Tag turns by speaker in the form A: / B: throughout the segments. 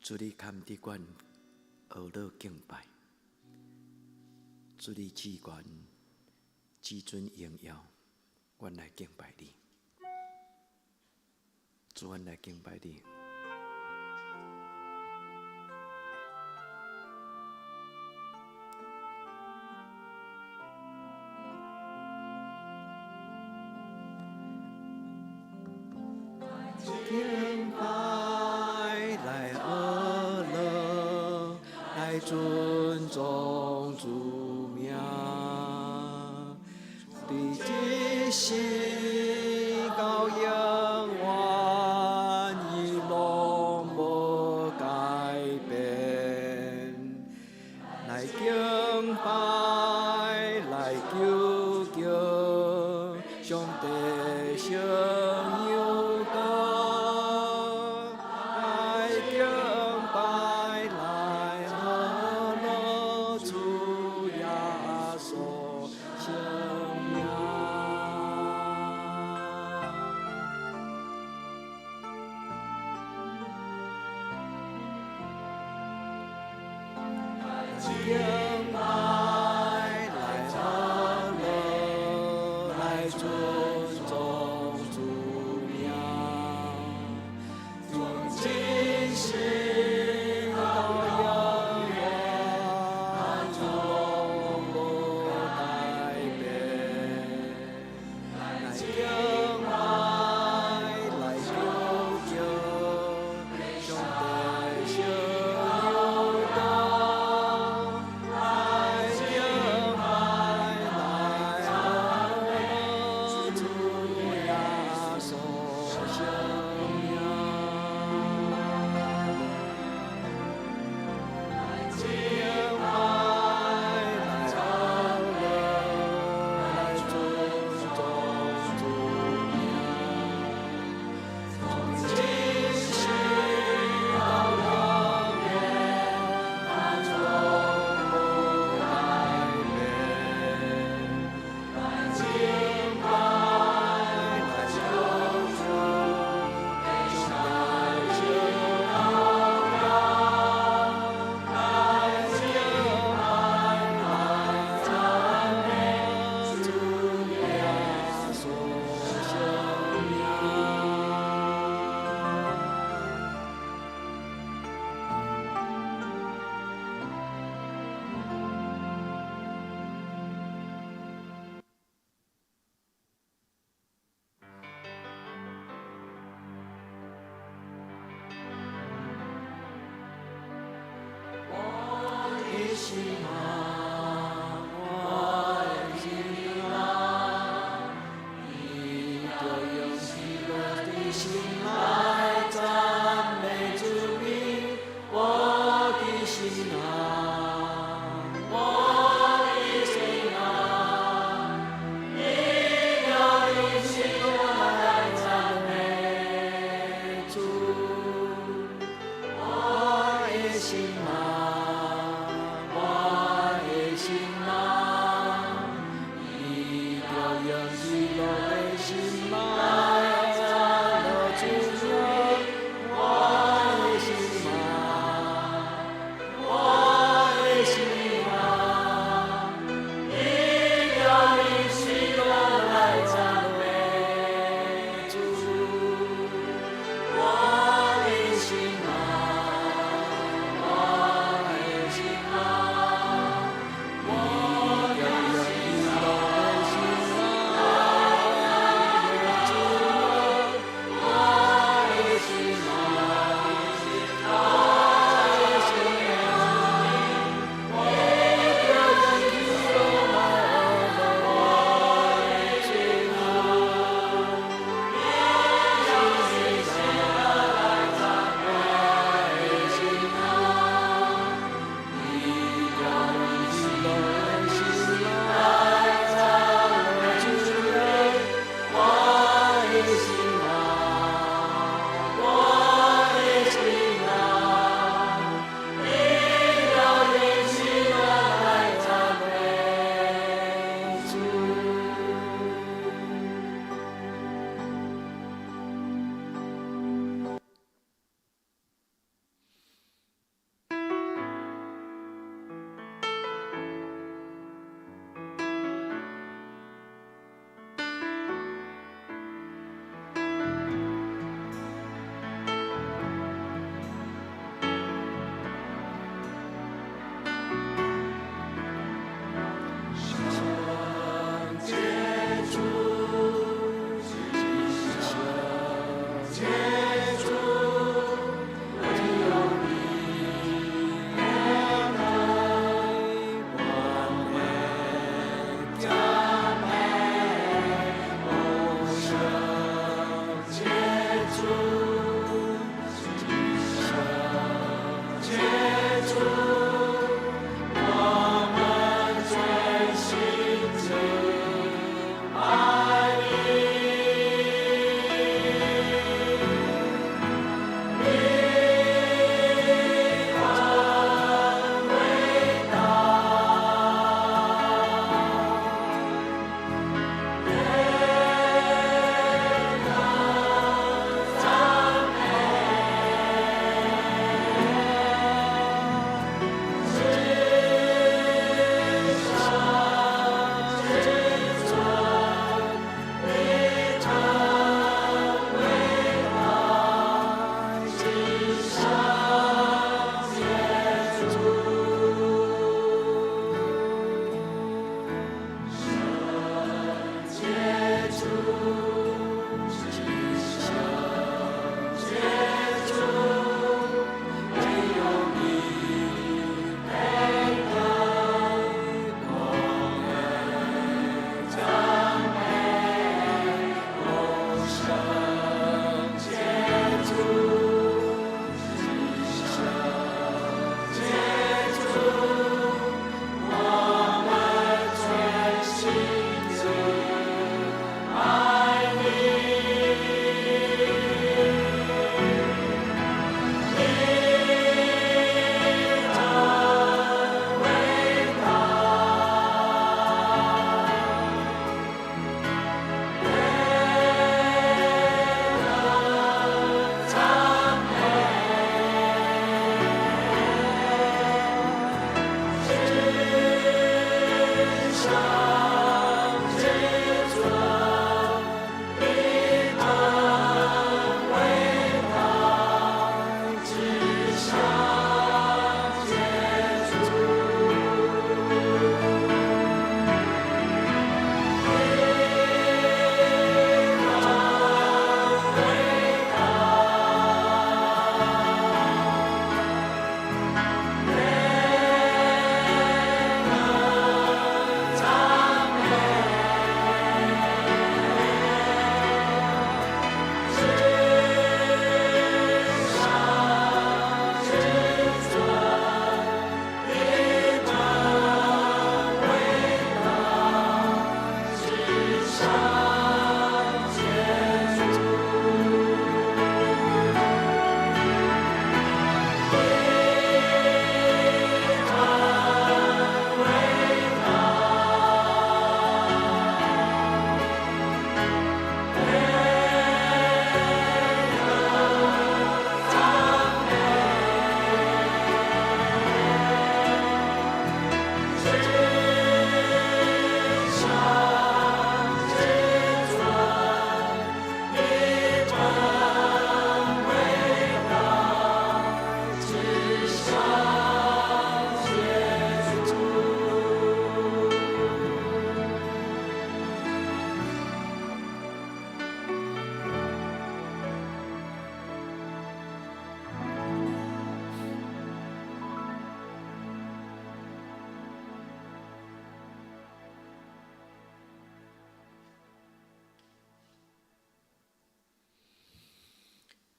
A: 主你堪伫阮学乐敬拜，主你至愿至尊荣耀，阮来敬拜你，主阮来敬拜你。敬拜来学乐，来尊重主名，你一生到永远，伊拢无改变。来敬拜，来求救，上帝圣佑歌。来敬拜，来学乐，主耶稣圣名。敬拜，来学乐，来尊重主名，从今世到永远，永不改变。来敬拜，来求救，上帝圣佑歌。来敬拜，来学乐，主耶稣圣名。来敬拜，来学乐，来尊重主名，从今世到永远，永不改变。来敬拜，来求救，上帝圣佑歌。来敬拜，来赞美主耶稣圣名。我的心啊，我的心啊，你就用喜乐的心来赞美主名。我的心啊，我的心啊，你就用喜乐来赞美主。我的心啊，我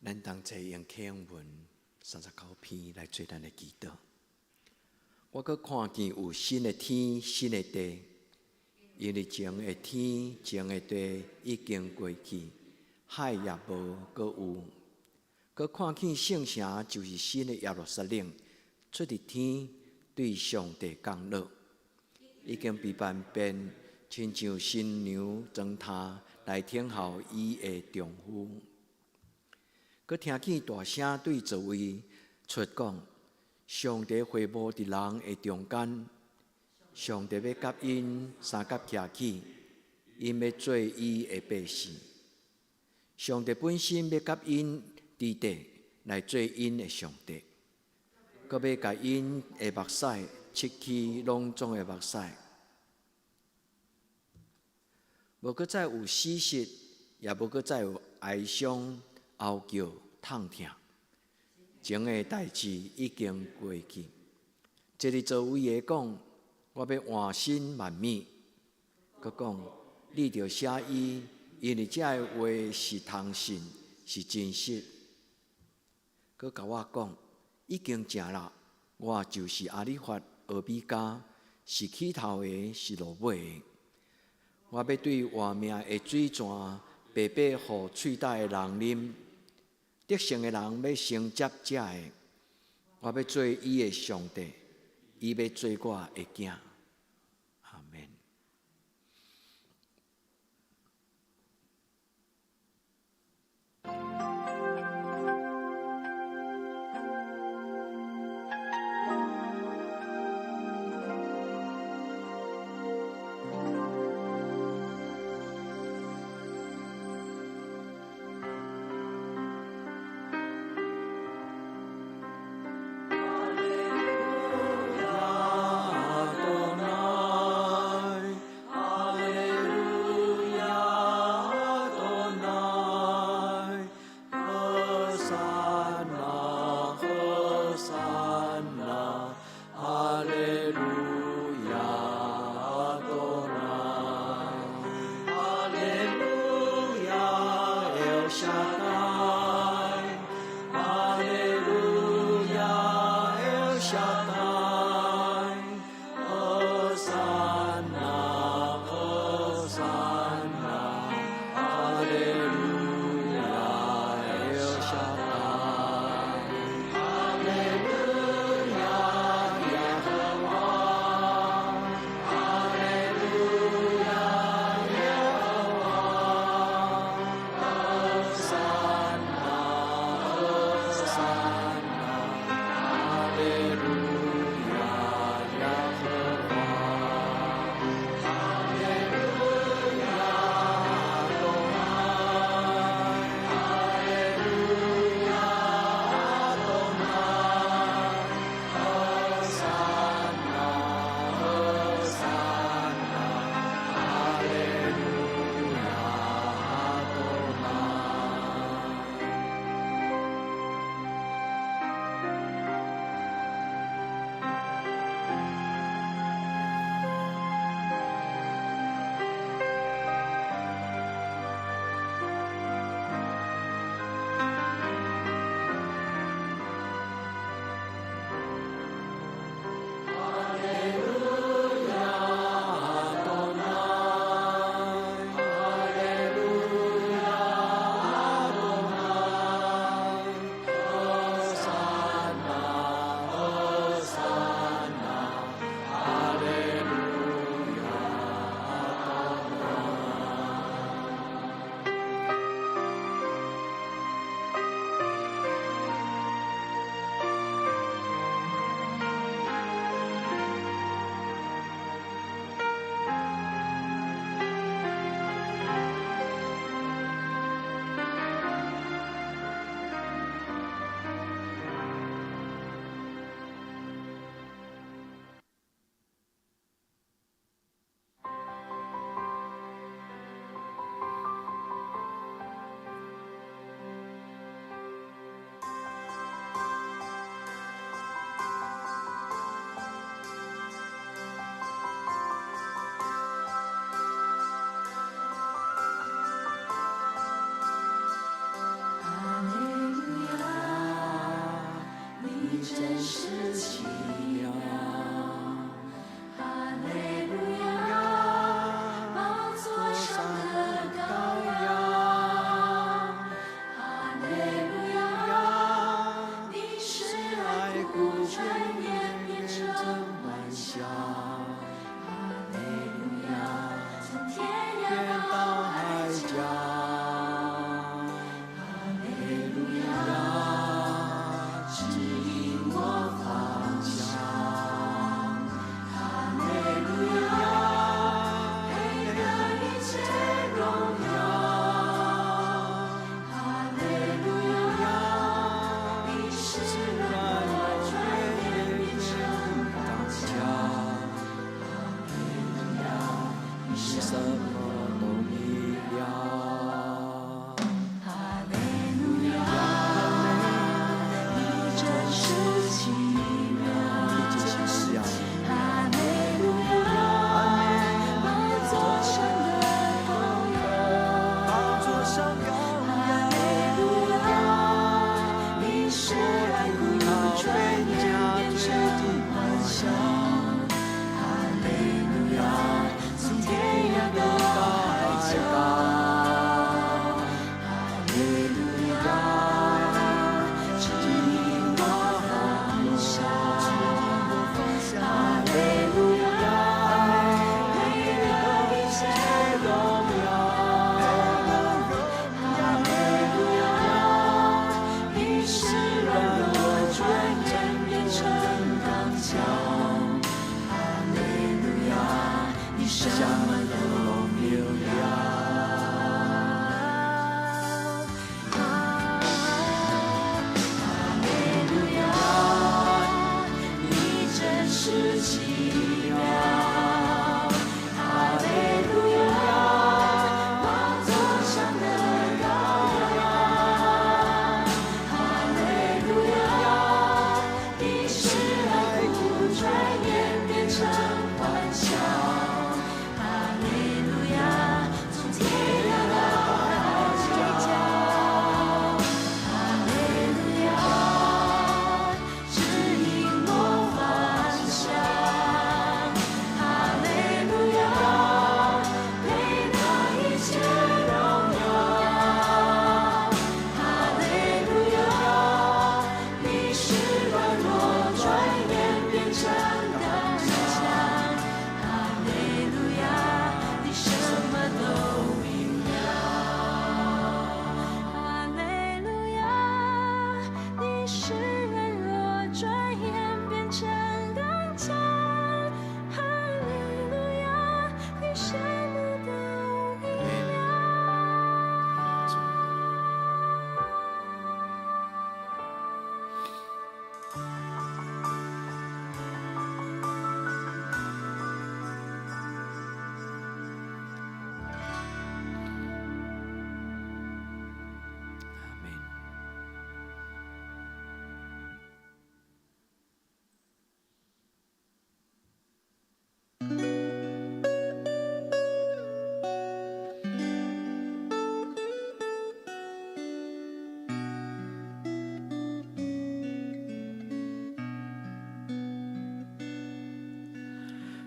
A: 咱同齐用启用文39篇来做咱的祈祷。我阁看见有新的天、新的地，因为前的天、前的地已经过去，海也无阁有。阁看见圣城就是新的耶路撒冷，出伫天，对上帝降落，已经被万变，亲像新娘装塔来听候伊的丈夫。阁听见大声对座位出讲：上帝会幕伫人的中间，上帝要甲因三角徛起，因要做伊的百姓。上帝本身要甲因伫地来做因的上帝，阁要甲因的目屎拭去拢总的目屎，无阁再有死息，也无阁再有哀伤、嚎叫、痛痛。前的代志已经过去。这里座位的讲，我要换新万米。阁讲，你着写伊，因为这的话是通信，是真实。阁甲我讲，已经成了，我就是阿里法俄比加，是起头的，是落尾的。我要对活命的水泉白白予喙带的人啉。得胜的人要承接这的，我要做伊的上帝，伊要做我的囝。阿免。Alleluia. 真是奇妙。哈利路亚，宝座上的羔羊。哈利路亚，你是爱孤全也变成万象。哈利路亚，从天涯到海角。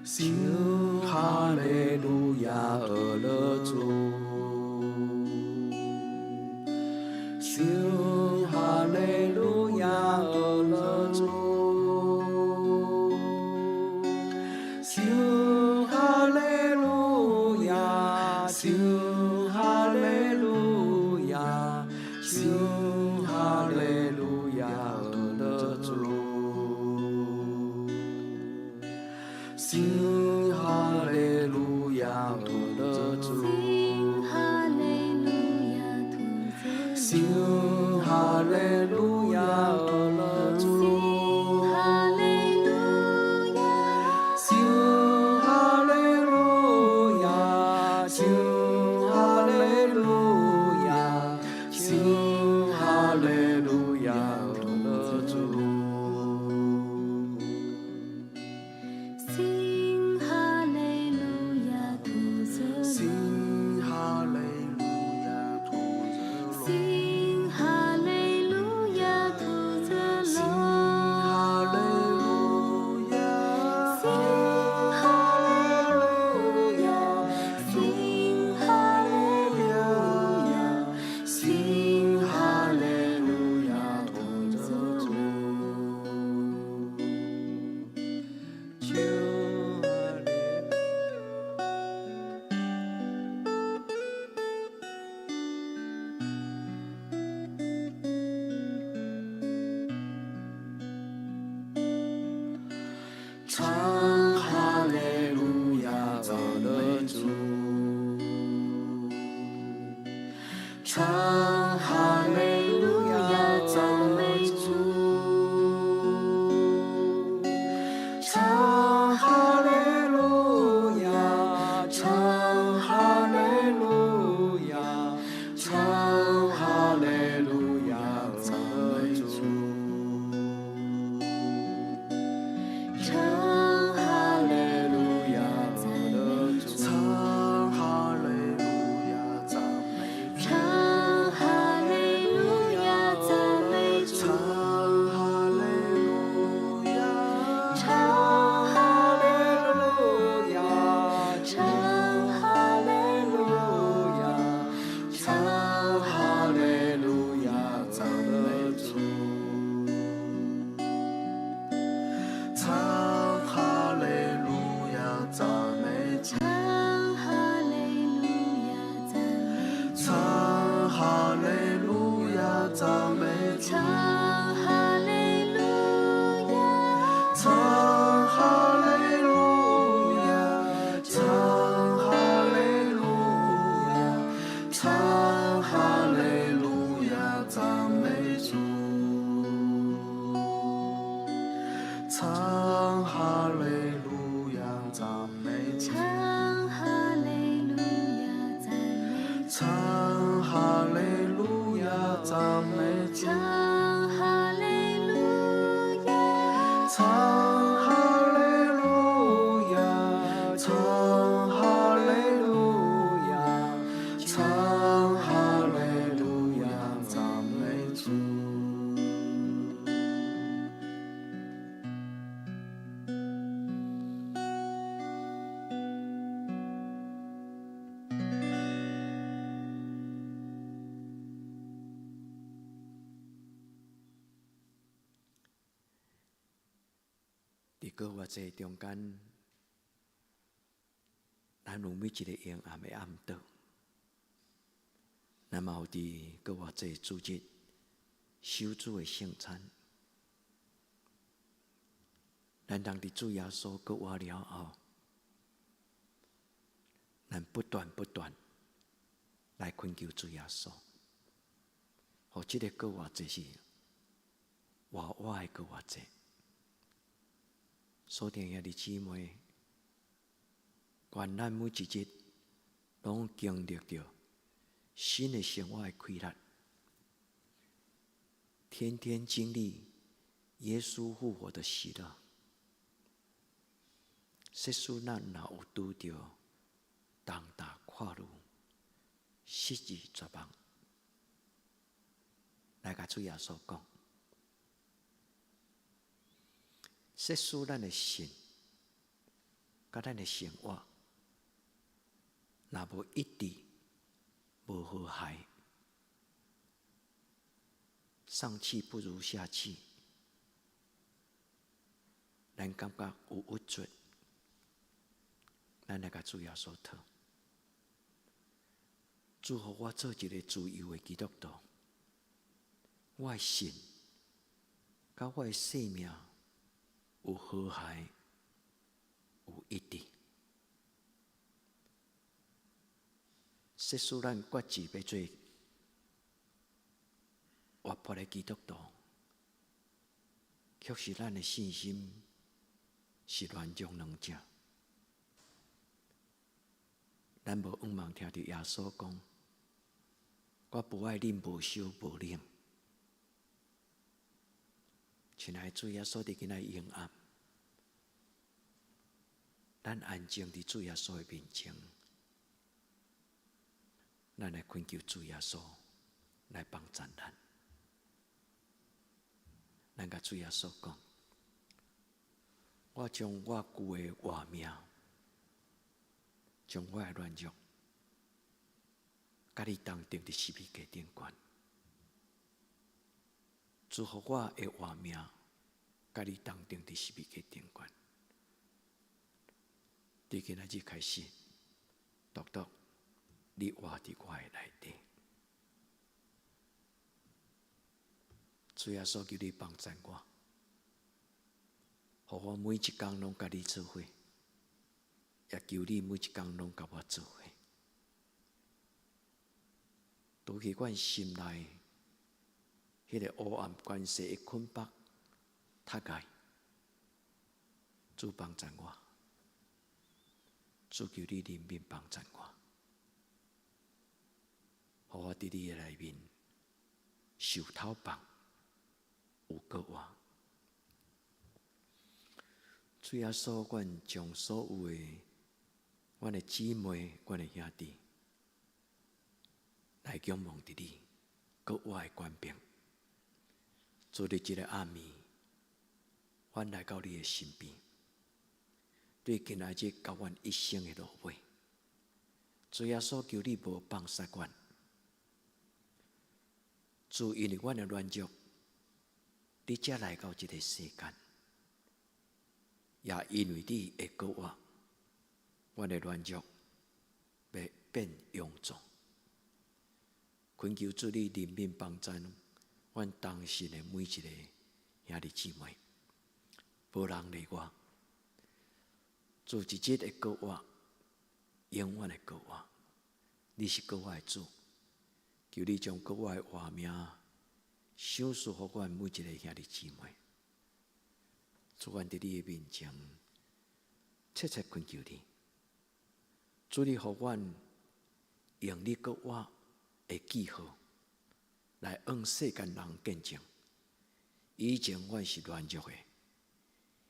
B: Sing Hallelujah, Allah主。Sing Hallelujah, Allah主。Sing Hallelujah, Sing Hallelujah, Sing Hallelujah, Allah主。Sing Hallelujah, Allah主。Sing Hallelujah, Allah主。Sing Hallelujah, Sing Hallelujah, Sing Hallelujah, Allah主。Sing 唱哈利路亚，赞美主。唱哈利路亚，赞美主。唱哈利路亚，唱哈利路亚，唱哈利路亚，赞美主。唱哈利路亚，唱哈利路亚，赞美主。唱哈利路亚，赞美主。唱哈利路亚，唱哈利路亚，唱哈利路亚，唱哈利路亚，赞美主。唱哈利路亚，赞美主。唱哈利路亚，赞美主。唱哈利路亚，赞美主。唱哈利路亚，唱哈利路亚，唱哈利路亚，唱哈利路亚，赞美主。唱哈利路亚，赞美主。唱哈利路亚，赞美主。唱哈利路亚，赞美主。唱哈利路亚，唱哈利路亚，唱哈利路亚，唱哈利路亚，赞美主。
A: 伫个月节中间，咱有每一个阴暗的暗道，咱嘛有伫个月节主日守主的圣餐，咱当伫主耶稣过活了后，咱不断来恳求主耶稣，互即个过活节是活我的过活节。所定兄弟姊妹，愿咱每一日拢经历着新的生活的开展，天天经历耶稣复活的喜乐。即使咱若有拄着重大跨路、失意绝望，来甲主耶稣讲。即使咱的心，甲咱的生活，若无一致、无和谐，上气不如下气，咱感觉有郁卒，咱来甲主耶稣讨，祝福我做一个自由的基督徒，我的心，甲我的生命。有和谐，有一致。即使咱决志要做活泼的基督徒，却是咱的信心是软弱软弱。咱无仰望听到耶稣讲：“我不爱啉无烧无冷。”亲爱的主耶稣，伫今仔阴暗，咱安静伫主耶稣的面前，咱来恳求主耶稣来帮助咱。咱甲主耶稣讲：“我将我旧的活命，将我的软弱，甲你同定伫十字架顶悬。”祝福我的活命，甲你同定伫十字架顶悬。伫今仔日开始，独独你活伫我的内底。主耶稣求你帮助我，互我每一工拢甲你做伙，也求你每一工拢甲我做伙。拄起阮心内迄个黑暗关系的捆绑、塌盖，主帮助我，主求你怜悯帮助我，互我伫你的内面受透放，有个活。主耶稣，阮将所有的阮的姊妹、阮的兄弟，来仰望伫你，搁我的权柄。主日这个暗暝，阮来到你的身边，对今仔日甲阮一生的路尾。主耶稣，求你无放杀阮。主，因为阮的软弱，你才来到这个世间。也因为你会救我，阮的软弱要变勇壮。恳求主你怜悯帮助阮当时的每一个兄弟姊妹，无人例外。主一日会救我，永远会救我。你是救我的主，求你将救我的活命赏赐予阮每一个兄弟姊妹。主，阮伫你的面前，切切恳求你。主，你予阮用你救我的记号来向世间人见证。以前阮是软弱的，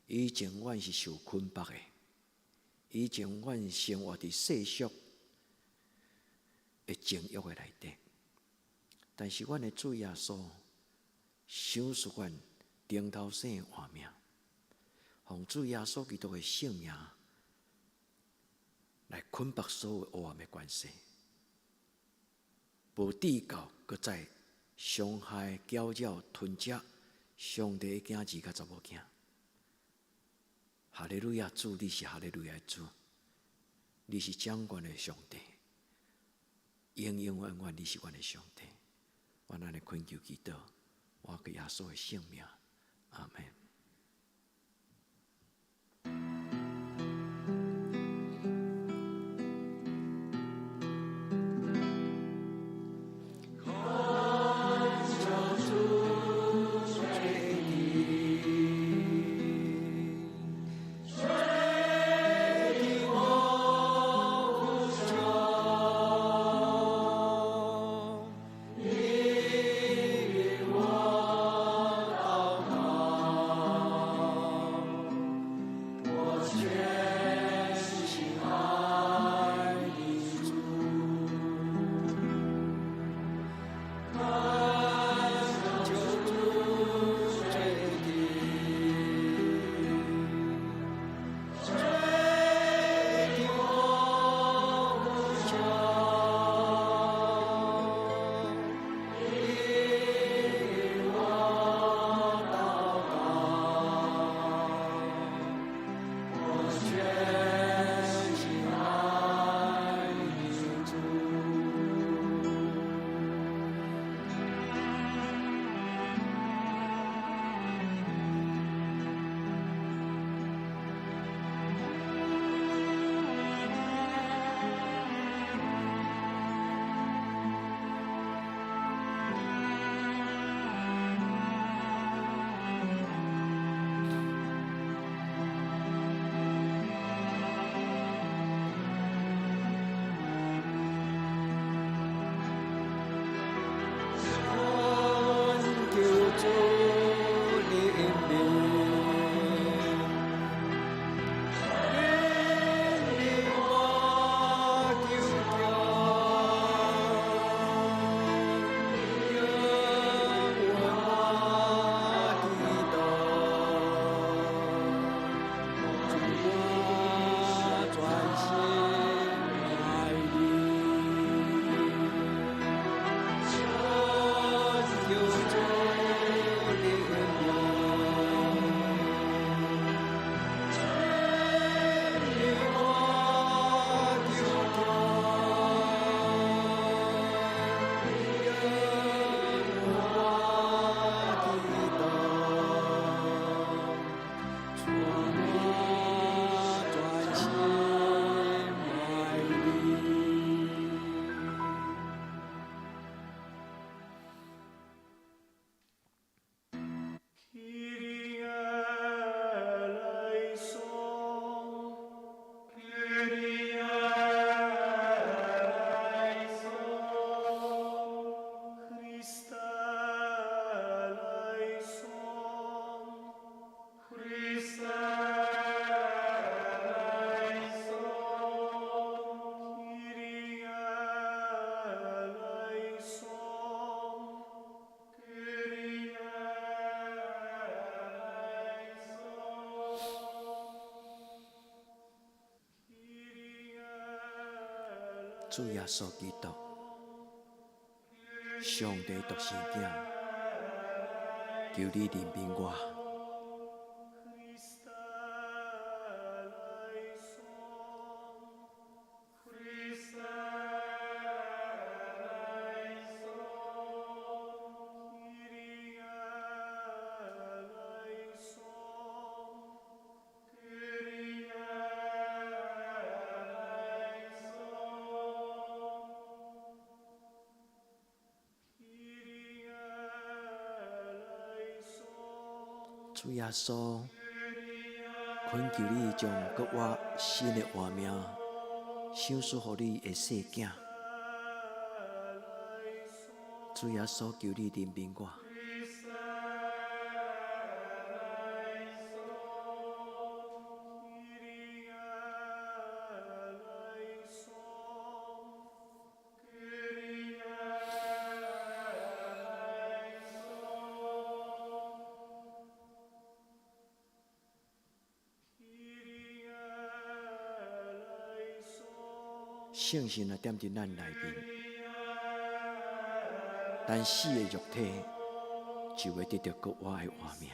A: 以前阮是受捆绑的，以前阮生活伫世俗的情欲的内底。但是阮的主耶稣赏赐阮顶头生的活命。奉主耶稣基督的性命来捆绑所有黑暗的关系，无地教，搁再伤害、搅扰、吞食上帝的囝儿甲查某囝。哈利路亚，主，你是哈利路亚主，你是掌权的上帝，永永远远你是阮的上帝。我安尼恳求祈祷，我给耶稣的性命，阿门。主耶稣基督，上帝独生子，求你怜悯我。主耶稣，恳求你将给我新的活命赏赐予你的细囝。主耶稣，求你怜悯我。圣神啊，踮伫咱内面，咱死的肉体就会得到国我的活命。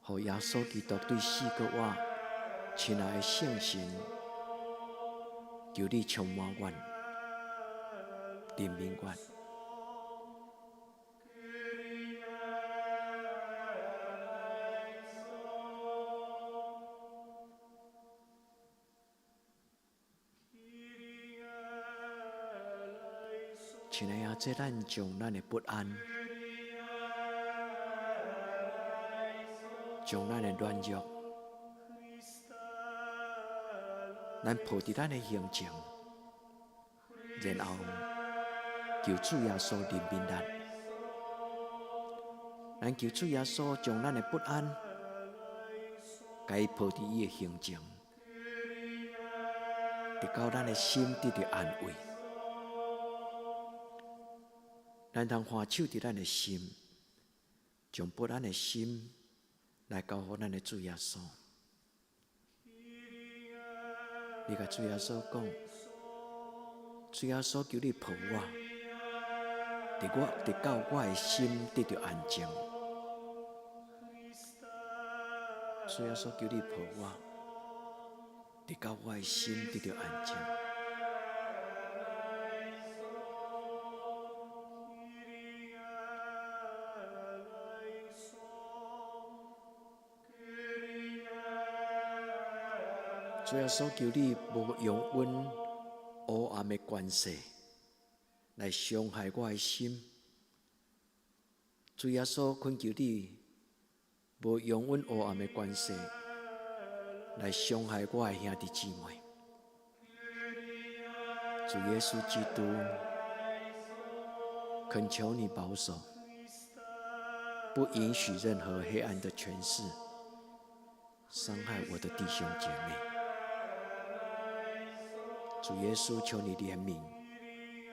A: 互耶稣基督对死国我亲爱的圣神，求你充满阮，怜悯阮。亲爱啊，这咱将咱的不安，将咱的软弱，咱抱伫咱的形象，然后求主耶稣怜悯咱。咱求主耶稣将咱的不安，甲伊抱伫伊的形象，直到咱的心得到安慰。咱通欢手伫咱的心，将不安的心来交予咱的主耶稣。你甲主耶稣讲，主耶稣求你抱我，直到我的心得到安静。主耶稣求你抱我，直到我的心得到安静。主耶稣求你无用阮黑暗的关系来伤害我的心。主耶稣恳求你无用阮黑暗的关系来伤害我的兄弟姊妹。主耶稣基督，恳求你保守，不允许任何黑暗的权势伤害我的弟兄姐妹。主耶稣，求你怜悯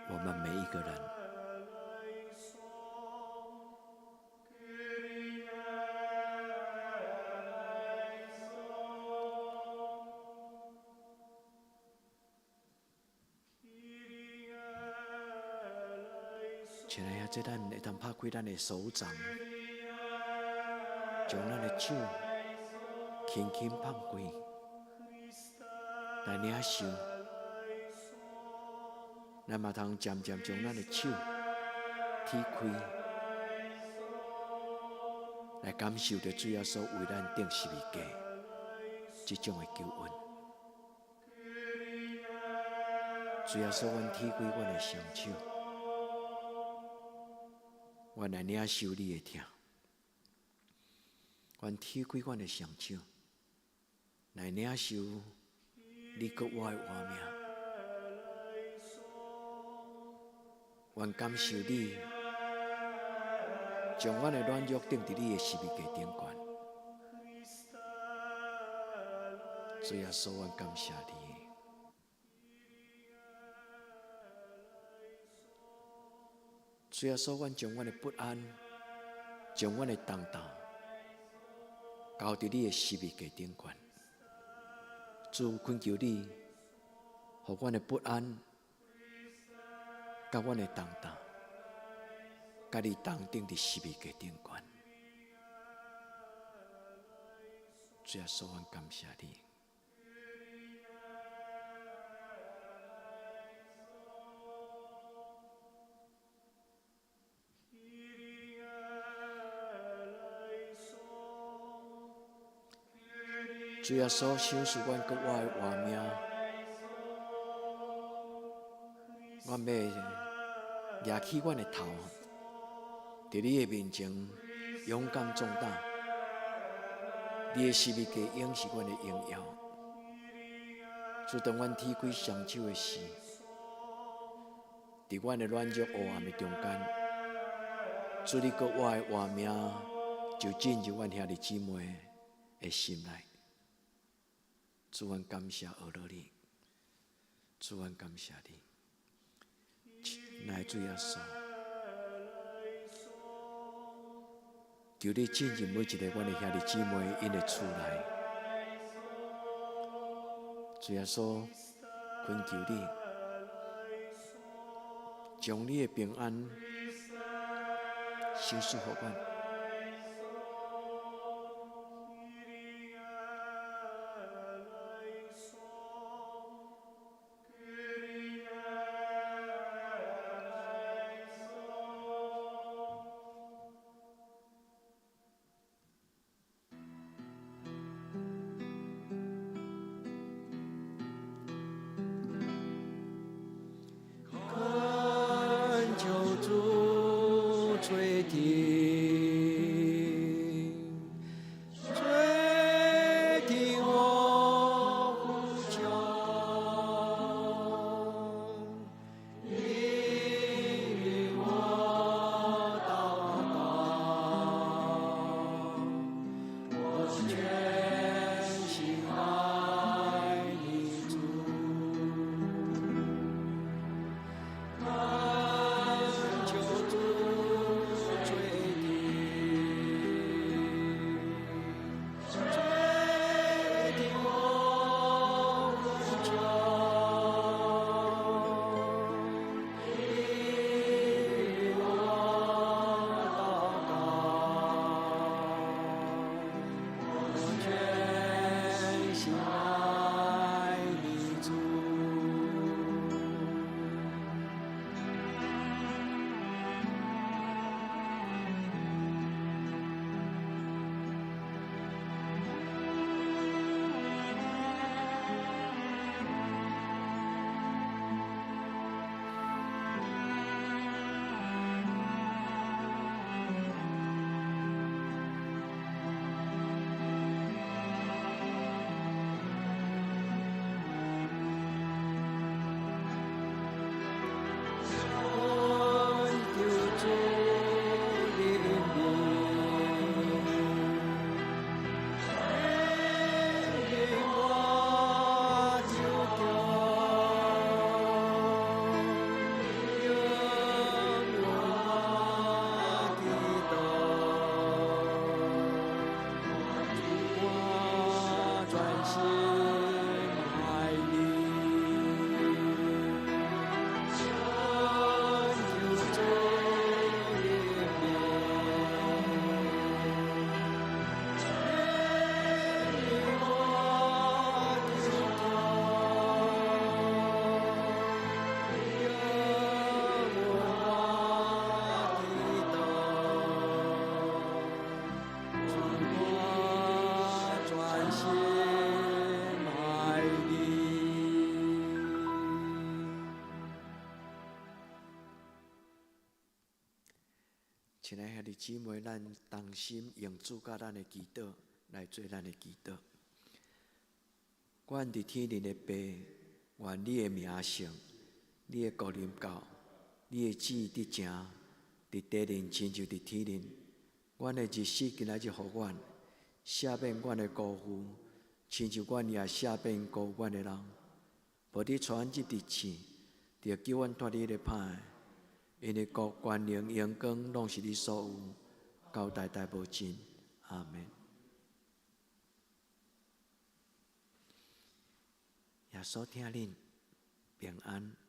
A: 我们每一个人。亲爱的，这咱会当拍开咱的手掌，将咱的手轻轻放开，来领受。咱嘛通渐渐将咱的手踢开，来感受到主耶稣为咱定十字架这种的救恩。主耶稣，阮踢开阮的双手，阮来领受你的疼。阮踢开阮的双手，来领受你给我的活命。愿感受你，将阮的软弱钉伫你的十字架顶悬。主耶稣，阮感谢你。主耶稣，阮将阮的不安，将阮的动荡，交伫你的十字架顶悬。主恳求你，互阮的不安，甲阮的重担，甲你同顶伫十字架顶悬。主耶稣，阮感谢你。主耶稣，赏赐阮搁我的活命，阮要举起阮的头，伫你的面前勇敢壮胆。你的十字架永是阮的荣耀。主，当阮体开双手的时，伫阮的软弱黑暗的中间，主，你搁我的活命就进入阮兄弟姊妹的心内。主，阮感谢阿罗你，主，阮感谢你，来主耶稣，求你进入每一个阮的兄弟姊妹因的厝内。主耶稣，恳求你，将你的平安赏赐予阮。亲爱兄弟姊妹，咱同心用主甲咱的祈祷来做咱的祈祷。阮伫天灵的爸，愿你的名圣，你的国临到，你的旨意伫正，伫地灵亲像伫天灵。阮的日子今仔日互阮，赦免阮的辜负，亲像阮也赦免辜负阮的人。无你带阮入地狱，就叫阮脱离迄个歹的。因为国、权能、荣光，拢是你所有，到代代无尽。阿门。耶稣听恁平安。